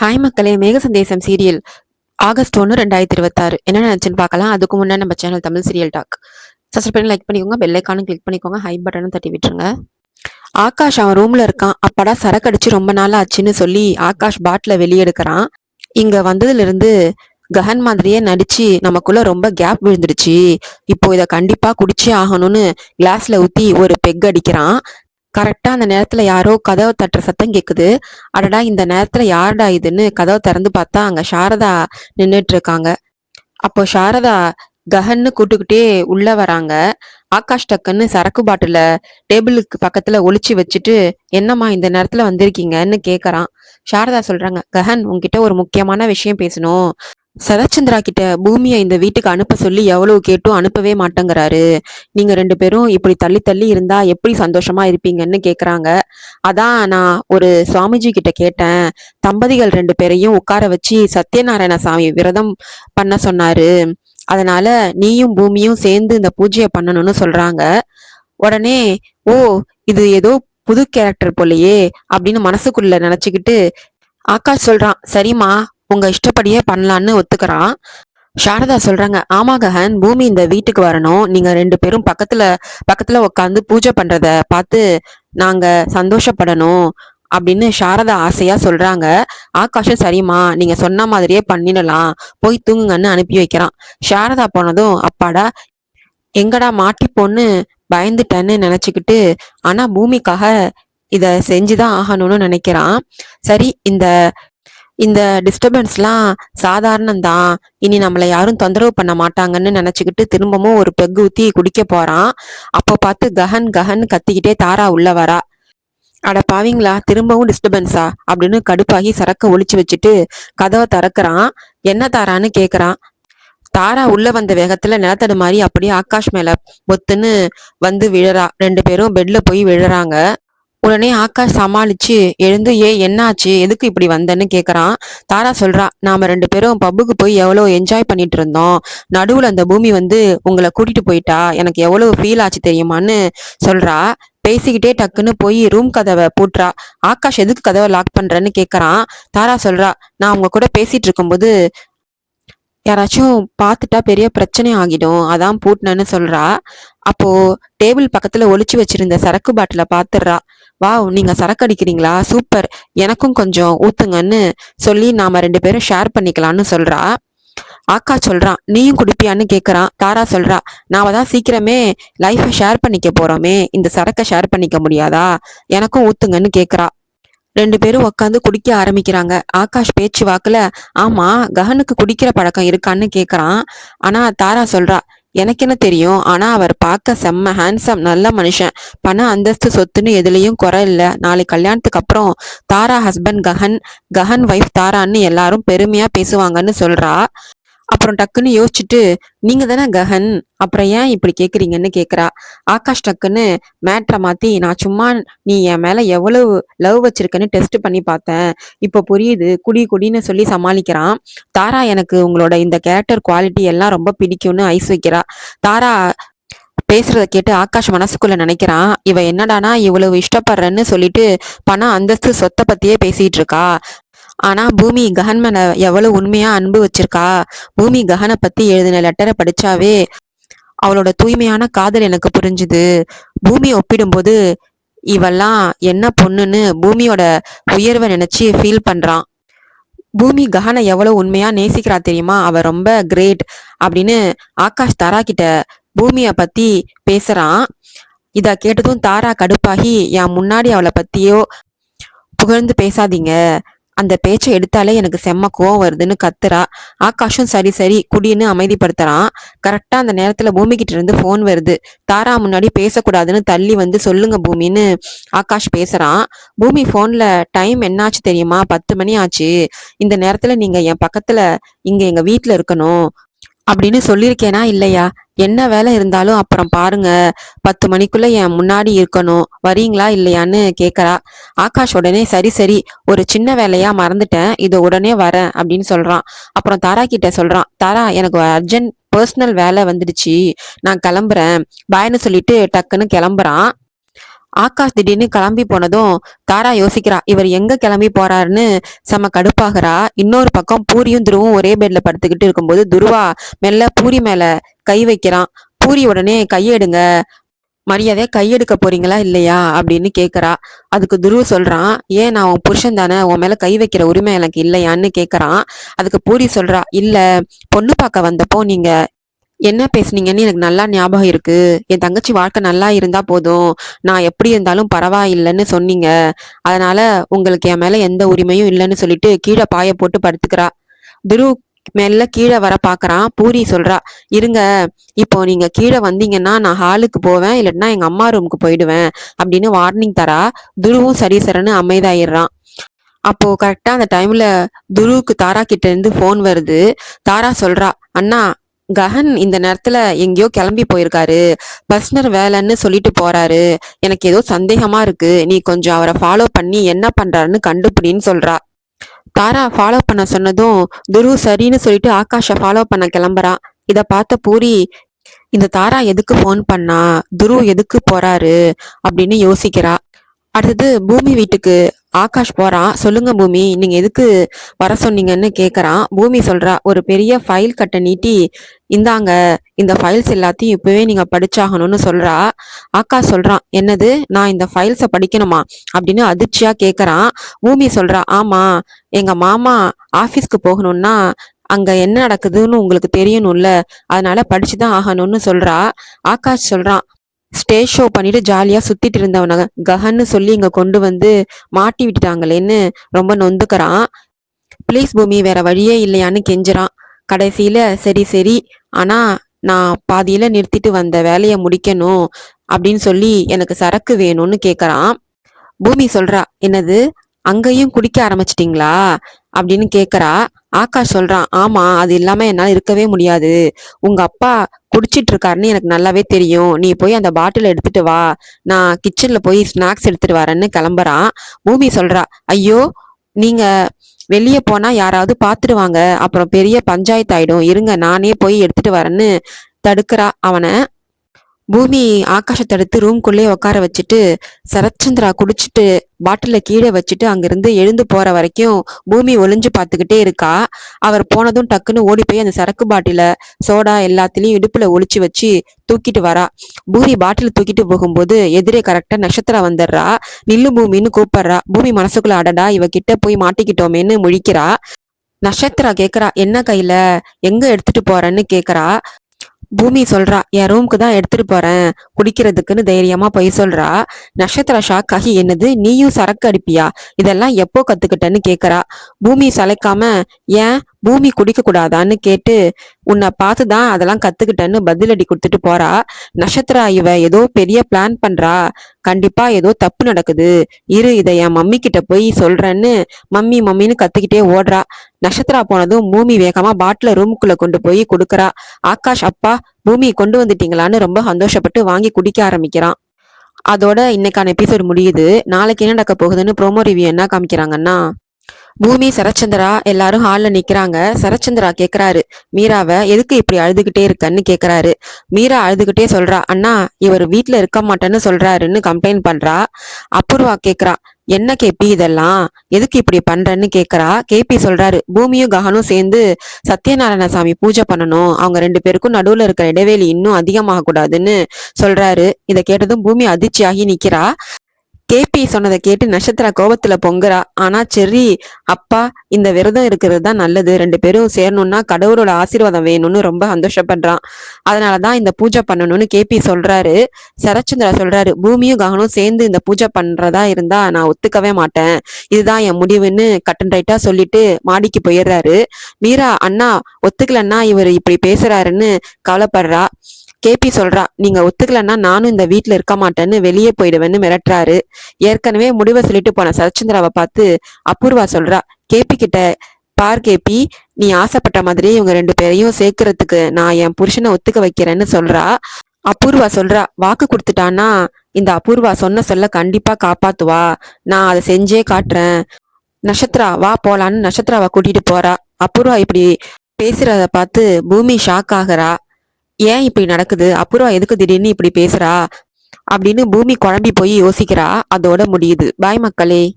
Hi மக்களே, மேக சந்தேசம் serial August 1 2026 என்ன நினைச்சுன்னு பார்க்கலாம். அதுக்கு முன்னாடி நம்ம channel Tamil serial talk subscribe பண்ணி லைக் பண்ணிக்கோங்க, பெல் ஐக்கானும் கிளிக் பண்ணிக்கோங்க, ஹை பட்டனும் தட்டி விட்டுருங்க. ஆகாஷ் அவன் ரூம்ல இருக்கான். அப்படா சரக்கு அடிச்சு ரொம்ப நாள் ஆச்சுன்னு சொல்லி ஆகாஷ் பாட்டில வெளியே எடுக்கிறான். இங்க வந்ததுல இருந்து கஹன் மாதிரியே நடிச்சு நமக்குள்ள ரொம்ப கேப் விழுந்துடுச்சு. இப்போ இதை கண்டிப்பா குடிச்சே ஆகணும்னு கிளாஸ்ல ஊத்தி ஒரு பெக் அடிக்கிறான். கரெக்டா அந்த நேரத்துல யாரோ கதவை தட்டுற சத்தம் கேக்குது. அடடா, இந்த நேரத்துல யாருடா இதுன்னு கதவை திறந்து பார்த்தா அங்க சாரதா நின்னுட்டு இருக்காங்க. அப்போ சாரதா கஹன்னு கூட்டுக்கிட்டே உள்ள வராங்க. ஆகாஷ் டக்குன்னு சரக்கு பாட்டில டேபிளுக்கு பக்கத்துல ஒளிச்சு வச்சுட்டு, என்னம்மா இந்த நேரத்துல வந்திருக்கீங்கன்னு கேக்குறான். சாரதா சொல்றாங்க, கஹன் உன்கிட்ட ஒரு முக்கியமான விஷயம் பேசணும். சரத்சந்திரா கிட்ட பூமியை இந்த வீட்டுக்கு அனுப்ப சொல்லி எவ்வளவு கேட்டும் அனுப்பவே மாட்டேங்கிறாரு. நீங்க 2 பேரும் இப்படி தள்ளி தள்ளி இருந்தா எப்படி சந்தோஷமா இருப்பீங்கன்னு கேக்குறாங்க. அதான் நான் ஒரு சுவாமிஜி கிட்ட கேட்டேன். தம்பதிகள் 2 பேரையும் உட்கார வச்சு சத்யநாராயண சாமி விரதம் பண்ண சொன்னாரு. அதனால நீயும் பூமியும் சேர்ந்து இந்த பூஜையை பண்ணணும்னு சொல்றாங்க. உடனே, ஓ, இது ஏதோ புது கேரக்டர் போலயே அப்படின்னு மனசுக்குள்ள நினைச்சுக்கிட்டு ஆகாஷ் சொல்றான், சரிம்மா உங்க இஷ்டப்படியே பண்ணலான்னு ஒத்துக்கிறான். சாரதா சொல்றாங்க, ஆமா கஹன், பூமி இந்த வீட்டுக்கு வரணும். நீங்க 2 பேரும் பக்கத்துல பக்கத்துல உட்காந்து பூஜை பண்றத பார்த்து நாங்க சந்தோஷப்படணும் அப்படின்னு சாரதா ஆசையா சொல்றாங்க. ஆகாஷும் சரிம்மா நீங்க சொன்ன மாதிரியே பண்ணிடலாம், போய் தூங்குங்கன்னு அனுப்பி வைக்கிறான். சாரதா போனதும் அப்பாடா எங்கடா மாட்டி பொண்ணு பயந்துட்டேன்னு நினைச்சுக்கிட்டு, ஆனா பூமிக்காக இத செஞ்சுதான் ஆகணும்னு நினைக்கிறான். சரி, இந்த இந்த டிஸ்டர்பன்ஸ்லாம் சாதாரணம்தான், இனி நம்மளை யாரும் தொந்தரவு பண்ண மாட்டாங்கன்னு நினைச்சுக்கிட்டு திரும்பவும் ஒரு பெக் ஊத்தி குடிக்க போறான். அப்போ பார்த்து கஹன் கஹன் கத்திக்கிட்டே தாரா உள்ள வரா. அட பாவீங்களா, திரும்பவும் டிஸ்டர்பன்ஸா அப்படின்னு கடுப்பாகி சரக்க ஒளிச்சு வச்சுட்டு கதவை திறக்கிறான். என்ன தாரான்னு கேக்குறான். தாரா உள்ள வந்த வேகத்துல நிலத்தடு மாதிரி அப்படியே ஆகாஷ் மேல பொத்துன்னு வந்து விழறா. 2 பேரும் பெட்ல போய் விழறாங்க. உடனே ஆகாஷ் சமாளிச்சு எழுந்து, என்னாச்சு, எதுக்கு இப்படி வந்தேன்னு கேக்குறான். தாரா சொல்றா, நாம 2 பேரும் பப்புக்கு போய் எவ்வளவு என்ஜாய் பண்ணிட்டு இருந்தோம். நடுவுல அந்த பூமி வந்து உங்களை கூட்டிட்டு போயிட்டா, எனக்கு எவ்வளவு ஃபீல் ஆச்சு தெரியுமான்னு சொல்றா. பேசிக்கிட்டே டக்குன்னு போய் ரூம் கதவை பூட்டுறா. ஆகாஷ் எதுக்கு கதவை லாக் பண்றேன்னு கேக்குறான். தாரா சொல்றா, நான் அவங்க கூட பேசிட்டு இருக்கும்போது யாராச்சும் பார்த்துட்டா பெரிய பிரச்சனை ஆகிடும், அதான் பூட்டினேன்னு சொல்றா. அப்போ டேபிள் பக்கத்துல ஒளிச்சு வச்சிருந்த சரக்கு பாட்டில பாத்துடுறா. வாவ், நீங்க சரக்கு அடிக்கிறீங்களா, சூப்பர், எனக்கும் கொஞ்சம் ஊத்துங்கன்னு சொல்லி நாம 2 பேரும் ஷேர் பண்ணிக்கலாம்னு சொல்றா. ஆகாஷ் சொல்றான், நீயும் குடிப்பியான்னு கேக்குறான். தாரா சொல்றா, நாம தான் சீக்கிரமே லைஃபை ஷேர் பண்ணிக்க போறோமே, இந்த சரக்கை ஷேர் பண்ணிக்க முடியாதா, எனக்கும் ஊத்துங்கன்னு கேக்குறா. 2 பேரும் உட்காந்து குடிக்க ஆரம்பிக்கிறாங்க. ஆகாஷ் பேச்சு வாக்குல, ஆமா கஹனுக்கு குடிக்கிற பழக்கம் இருக்கான்னு கேக்குறான். ஆனா தாரா சொல்றா, எனக்கு என்ன தெரியும், ஆனா அவர் பார்க்க செம்ம ஹேண்ட்ஸம், நல்ல மனுஷன், பணம் அந்தஸ்து சொத்துன்னு எதுலயும் குறை இல்ல. நாளைக்கு கல்யாணத்துக்கு அப்புறம் தாரா ஹஸ்பண்ட் கஹன், கஹன் வைஃப் தாரான்னு எல்லாரும் பெருமையா பேசுவாங்கன்னு சொல்றா. அப்புறம் டக்குன்னு யோசிச்சுட்டு, நீங்க தானே கஹன், அப்புறம் ஏன் இப்படி கேக்குறீங்கன்னு கேக்குறா. ஆகாஷ் டக்குன்னு மேட்ரை மாத்தி, நான் சும்மா நீ என் மேல எவ்வளவு லவ் வச்சிருக்கன்னு டெஸ்ட் பண்ணி பார்த்தேன், இப்போ புரியுது, குடி குடின்னு சொல்லி சமாளிக்கிறான். தாரா, எனக்கு உங்களோட இந்த கேரக்டர் குவாலிட்டி எல்லாம் ரொம்ப பிடிக்கும்னு ஐஸ் வைக்கிறா. தாரா பேசுறத கேட்டு ஆகாஷ் மனசுக்குள்ள நினைக்கிறான், இவ என்னடானா இவ்வளவு இஷ்டப்படுறேன்னு சொல்லிட்டு பணம் அந்தஸ்து சொத்தை பத்தியே பேசிட்டு இருக்கா. ஆனா பூமி கஹன் மேல எவ்வளவு உண்மையா அன்பு வச்சிருக்கா. பூமி கஹனை பத்தி எழுதின லெட்டரை படிச்சாவே அவளோட தூய்மையான காதல் எனக்கு புரிஞ்சுது. பூமி ஒப்பிடும்போது இவெல்லாம் என்ன பொண்ணுன்னு பூமியோட உயர்வை நினைச்சு ஃபீல் பண்றான். பூமி கஹனை எவ்வளவு உண்மையா நேசிக்கிறா தெரியுமா, அவ ரொம்ப கிரேட் அப்படின்னு ஆகாஷ் தாரா கிட்ட பூமிய பத்தி பேசுறான். இத கேட்டதும் தாரா கடுப்பாகி, என் முன்னாடி அவளை பத்தியோ புகழ்ந்து பேசாதீங்க, அந்த பேச்சை எடுத்தாலே எனக்கு செம்ம கோவம் வருதுன்னு கத்துறா. ஆகாஷும் சரி சரி குடின்னு அமைதிப்படுத்துறான். கரெக்டா அந்த நேரத்துல பூமி கிட்ட இருந்து போன் வருது. தாரா முன்னாடி பேசக்கூடாதுன்னு தள்ளி வந்து, சொல்லுங்க பூமின்னு ஆகாஷ் பேசுறான். பூமி போன்ல, டைம் என்னாச்சு தெரியுமா, 10 மணி ஆச்சு, இந்த நேரத்துல நீங்க என் பக்கத்துல இங்க எங்க வீட்டுல இருக்கணும் அப்படின்னு சொல்லியிருக்கேனா இல்லையா, என்ன வேலை இருந்தாலும் அப்புறம் பாருங்க, 10 மணிக்குள்ள என் முன்னாடி இருக்கணும், வரீங்களா இல்லையான்னு கேக்குறா. ஆகாஷ் உடனே சரி சரி, ஒரு சின்ன வேலையா மறந்துட்டேன், இது உடனே வரேன் அப்படின்னு சொல்றான். அப்புறம் தாரா கிட்ட சொல்றான், தாரா எனக்கு அர்ஜென்ட் பர்சனல் வேலை வந்துடுச்சு, நான் கிளம்புறேன் பாய்னு சொல்லிட்டு டக்குன்னு கிளம்புறான். ஆகாஷ் திடீர்னு கிளம்பி போனதும் தாரா யோசிக்கிறா, இவர் எங்க கிளம்பி போறாருன்னு செம கடுப்பாகிறா. இன்னொரு பக்கம் பூரியும் துருவும் ஒரே பெட்ல படுத்துக்கிட்டு இருக்கும்போது துருவா மெல்ல பூரி மேல கை வைக்கிறான். பூரி உடனே கையெடுங்க, மரியாதையா கையெடுக்க போறீங்களா இல்லையா அப்படின்னு கேக்குறா. அதுக்கு துருவ சொல்றான், ஏன் நான் உன் புருஷன் தானே, உன் மேல கை வைக்கிற உரிமை எனக்கு இல்லையான்னு கேக்குறான். அதுக்கு பூரி சொல்றா, இல்ல, பொண்ணு பார்க்க வந்தப்போ நீங்க என்ன பேசுனீங்கன்னு எனக்கு நல்லா ஞாபகம் இருக்கு. என் தங்கச்சி வாழ்க்கை நல்லா இருந்தா போதும், நான் எப்படி இருந்தாலும் பரவாயில்லைன்னு சொன்னீங்க. அதனால உங்களுக்கு என் மேல எந்த உரிமையும் இல்லைன்னு சொல்லிட்டு கீழே பாய போட்டு படுத்துக்கிறா. துரு மெல்ல கீழே வர பாக்குறான். பூரி சொல்றா, இருங்க, இப்போ நீங்க கீழே வந்தீங்கன்னா நான் ஹாலுக்கு போவேன், இல்லைன்னா எங்க அம்மா ரூமுக்கு போயிடுவேன் அப்படின்னு வார்னிங் தரா. துருவும் சரி சரன்னு அமைதியாயிடுறான். அப்போ கரெக்டா அந்த டைம்ல துருவுக்கு தாரா கிட்ட இருந்து போன் வருது. தாரா சொல்றா, அண்ணா, கஹன் இந்த நேரத்துல எங்கேயோ கிளம்பி போயிருக்காரு, பர்சனல் வேலைன்னு சொல்லிட்டு போறாரு. எனக்கு ஏதோ சந்தேகமா இருக்கு, நீ கொஞ்சம் அவரை ஃபாலோ பண்ணி என்ன பண்றாருன்னு கண்டுபிடின்னு சொல்றா. தாரா ஃபாலோ பண்ண சொன்னதும் துரு சரின்னு சொல்லிட்டு ஆகாஷ ஃபாலோ பண்ண கிளம்புறான். இத பார்த்த பூரி, இந்த தாரா எதுக்கு போன் பண்ணா, துரு எதுக்கு போறாரு அப்படின்னு யோசிக்கிறா. அடுத்தது பூமி வீட்டுக்கு ஆகாஷ் போறான். சொல்லுங்க பூமி, நீங்க எதுக்கு வர சொன்னீங்கன்னு கேக்குறான். பூமி சொல்றா, ஒரு பெரிய ஃபைல் கட்ட நீட்டி, இந்தாங்க, இந்த ஃபைல்ஸ் எல்லாத்தையும் இப்பவே நீங்க படிச்சாகணும்னு சொல்றா. ஆகாஷ் சொல்றான், என்னது, நான் இந்த ஃபைல்ஸை படிக்கணுமா அப்படின்னு அதிர்ச்சியா கேக்குறான். பூமி சொல்றா, ஆமா, எங்க மாமா ஆபீஸ்க்கு போகணும்னா அங்க என்ன நடக்குதுன்னு உங்களுக்கு தெரியணும்ல, அதனால படிச்சுதான் ஆகணும்னு சொல்றா. ஆகாஷ் சொல்றான், ஸ்டேஜ் ஷோ பண்ணிட்டு ஜாலியா சுத்திட்டு இருந்தவன கஹன்னு சொல்லி இங்க கொண்டு வந்து மாட்டி விட்டுட்டாங்களேன்னு ரொம்ப நொந்துக்கிறான். ப்ளீஸ் பூமி, வேற வழியே இல்லையான்னு கெஞ்சுறான். கடைசியில சரி சரி, ஆனா நான் பாதியில நிறுத்திட்டு வந்த வேலையை முடிக்கணும் அப்படின்னு சொல்லி எனக்கு சரக்கு வேணும்னு கேக்குறான். பூமி சொல்றா, என்னது, அங்கேயும் குடிக்க ஆரம்பிச்சிட்டீங்களா அப்படின்னு கேக்குறா. ஆகாஷ் சொல்றான், ஆமா, அது இல்லாம என்னால இருக்கவே முடியாது. உங்க அப்பா குடிச்சிட்டு இருக்காருன்னு எனக்கு நல்லாவே தெரியும். நீ போய் அந்த பாட்டில எடுத்துட்டு வா, நான் கிச்சன்ல போய் ஸ்நாக்ஸ் எடுத்துட்டு வரேன்னு கிளம்புறான். பூமி சொல்றா, ஐயோ, நீங்க வெளியே போனா யாராவது பாத்துடுவாங்க, அப்புறம் பெரிய பஞ்சாயத்து ஆயிடும், இருங்க நானே போய் எடுத்துட்டு வரேன்னு தடுக்கிறா அவனை. பூமி ஆகாஷத்தை எடுத்து ரூம்குள்ளே உட்கார வச்சுட்டு சரத்சந்திரா குடிச்சிட்டு பாட்டில கீழே வச்சுட்டு அங்கிருந்து எழுந்து போற வரைக்கும் பூமி ஒளிஞ்சு பார்த்துக்கிட்டே இருக்கா. அவர் போனதும் டக்குன்னு ஓடி போய் அந்த சரக்கு பாட்டில சோடா எல்லாத்திலையும் இடுப்புல ஒளிச்சு வச்சு தூக்கிட்டு வரா. பூமி பாட்டில் தூக்கிட்டு போகும்போது எதிரே கரெக்டா நட்சத்திரா வந்துடுறா. நில்லு பூமின்னு கூப்பிடுறா. பூமி மனசுக்குள்ள, அடடா, இவ கிட்ட போய் மாட்டிக்கிட்டோமேன்னு முழிக்கிறா. நட்சத்திரா கேக்குறா, என்ன கையில, எங்க எடுத்துட்டு போறேன்னு கேக்குறா. பூமி சொல்றா, என் ரூமுக்கு தான் எடுத்துட்டு போறேன் குடிக்கிறதுக்குன்னு தைரியமா போய் சொல்றா. நட்சத்திர ஷாக் ஆகி, என்னது, நீயும் சரக்கு அடிப்பியா, இதெல்லாம் எப்போ கத்துக்கிட்டேன்னு கேக்குறா. பூமி சளைக்காம, ஏன் பூமி குடிக்க கூடாதான்னு கேட்டு, உன்னை பார்த்துதான் அதெல்லாம் கத்துக்கிட்டேன்னு பதிலடி கொடுத்துட்டு போறா. நட்சத்திரா, இவ ஏதோ பெரிய பிளான் பண்றா, கண்டிப்பா ஏதோ தப்பு நடக்குது, இரு இதை என் மம்மி கிட்ட போய் சொல்றேன்னு மம்மி மம்மின்னு கத்திக்கிட்டே ஓடுறா. நட்சத்திரா போனதும் பூமி வேகமா பாட்டில ரூமுக்குள்ள கொண்டு போய் கொடுக்கறா. ஆகாஷ், அப்பா, பூமி கொண்டு வந்துட்டீங்களான்னு ரொம்ப சந்தோஷப்பட்டு வாங்கி குடிக்க ஆரம்பிக்கிறான். அதோட இன்னைக்கான எபிசோட் முடியுது. நாளைக்கு என்ன நடக்க போகுதுன்னு ப்ரோமோ ரிவ்யூ என்ன காமிக்கிறாங்கன்னா, பூமி சரச்சந்திரா எல்லாரும் ஹால்ல நிக்கிறாங்க. சரச்சந்திரா கேக்குறாரு, மீராவை எதுக்கு இப்படி அழுதுகிட்டே இருக்கன்னு கேக்குறாரு. மீரா அழுதுகிட்டே சொல்றா, அண்ணா, இவர் வீட்டுல இருக்க மாட்டேன்னு சொல்றாருன்னு கம்ப்ளைண்ட் பண்றா. அபூர்வா கேக்குறா, என்ன கேபி இதெல்லாம், எதுக்கு இப்படி பண்றன்னு கேக்குறா. கேபி சொல்றாரு, பூமியும் ககனும் சேர்ந்து சத்யநாராயண சாமி பூஜை பண்ணணும், அவங்க ரெண்டு பேருக்கும் நடுவுல இருக்கிற இடைவெளி இன்னும் அதிகமாக கூடாதுன்னு சொல்றாரு. இதை கேட்டதும் பூமி அதிர்ச்சியாகி நிக்கிறா. கேபி சொன்னதை கேட்டு நட்சத்திரா கோபத்துல பொங்குறா. ஆனா செர்ரி, அப்பா, இந்த விரதம் இருக்கிறது தான் நல்லது, ரெண்டு பேரும் சேரணும்னா கடவுளோட ஆசீர்வாதம் வேணும்னு ரொம்ப சந்தோஷப்படுறான். அதனாலதான் இந்த பூஜை பண்ணணும்னு கேபி சொல்றாரு. சரச்சந்திரா சொல்றாரு, பூமியும் ககனும் சேர்ந்து இந்த பூஜை பண்றதா இருந்தா நான் ஒத்துக்கவே மாட்டேன், இதுதான் என் முடிவுன்னு கட்டன் ரைட்டா சொல்லிட்டு மாடிக்கு போயிடுறாரு. மீரா, அண்ணா ஒத்துக்கலன்னா இவர் இப்படி பேசுறாருன்னு கவலைப்படுறா. கேபி சொல்றா, நீங்க ஒத்துக்கலன்னா நானும் இந்த வீட்டுல இருக்க மாட்டேன்னு வெளியே போயிடுவேன்னு மிரட்டுறாரு. ஏற்கனவே முடிவை சொல்லிட்டு போன சரச்சந்திராவை பார்த்து அபூர்வா சொல்றா, கேபி கிட்ட, பார் கேபி, நீ ஆசைப்பட்ட மாதிரியே இவங்க ரெண்டு பேரையும் சேர்க்கறதுக்கு நான் என் புருஷனை ஒத்துக்க வைக்கிறேன்னு சொல்றா. அபூர்வா சொல்றா, வாக்கு கொடுத்துட்டான்னா இந்த அபூர்வா சொன்ன சொல்ல கண்டிப்பா காப்பாத்துவா, நான் அதை செஞ்சே காட்டுறேன். நட்சத்திரா வா போலான்னு நட்சத்திராவை கூட்டிட்டு போறா. அபூர்வா இப்படி பேசுறத பார்த்து பூமி ஷாக் ஆகுறா. ஏன் இப்படி நடக்குது, அபூர்வா எதுக்கு திடீர்னு இப்படி பேசுறா, அப்படின்னு பூமி குழம்பி போய் யோசிக்கிறா. அதோட முடியுது. பாய் மக்களே.